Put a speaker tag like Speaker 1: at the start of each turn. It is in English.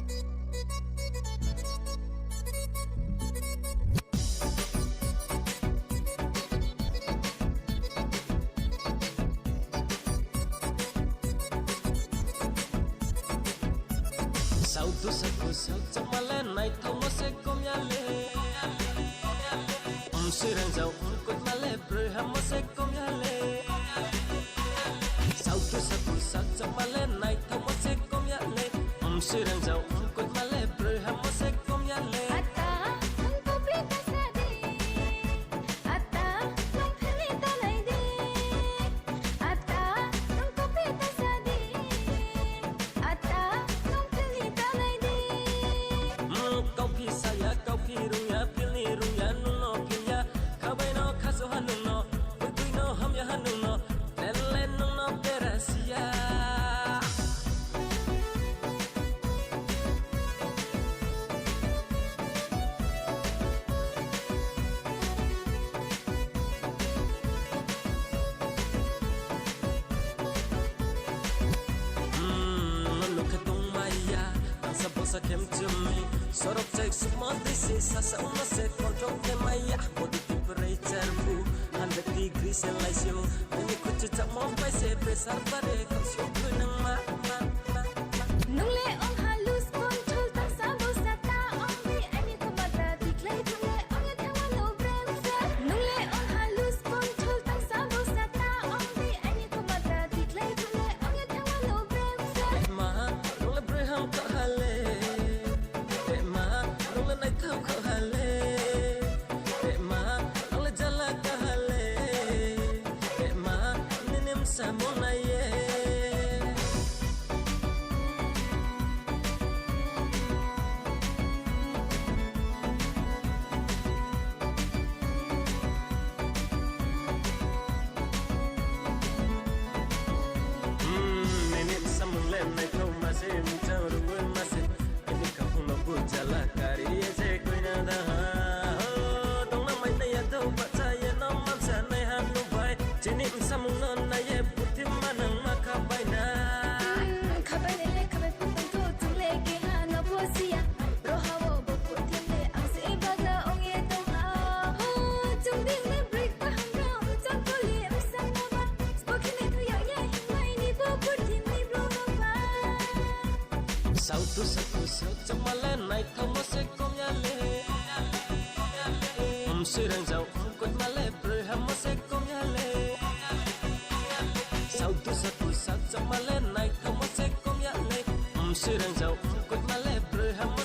Speaker 1: Sao tu sa tu sao chama le nai thau mo se kom ya le sirang jau kot ma le bru ha mo se kom ya le Sao tu sa tu sao chama le nai thau mo se kom ya le sirang jau kot ma le bru ha mo se kom ya le sa kem chumi sorok chai suma dise sa sa uma se control ke maya body temperature bu 100 degrees Celsius ani kuch chak mo pai se pressure pare kam so nang ma
Speaker 2: nung le ong halus control ta sa bo sa ta ong ni ani ko mata diklay tu le ong ya thawa no brem sa nung le ong halus control ta sa bo sa ta ong ni ani ko mata diklay tu le ong ya thawa no brem sa
Speaker 1: ma le breham ka hale Samung non na ye puti manang makabai na
Speaker 2: khabai le khabai putang to chung le ke ha no posia ro ha wo bo puti le ang se baga ong ye to ha chung ding le break pa ham ra chung ko li am sang na ba spoken le to ya ya mai ni bo puti ni bro ma ba
Speaker 1: Sao tu sa tu sao chama le nai thau mo se kom ya le sirang jau kot ma le bru ha mo se kom ya le Sao tu sa tu sao chama le nai thau mo se kom ya le sirang jau kot ma le bru ha mo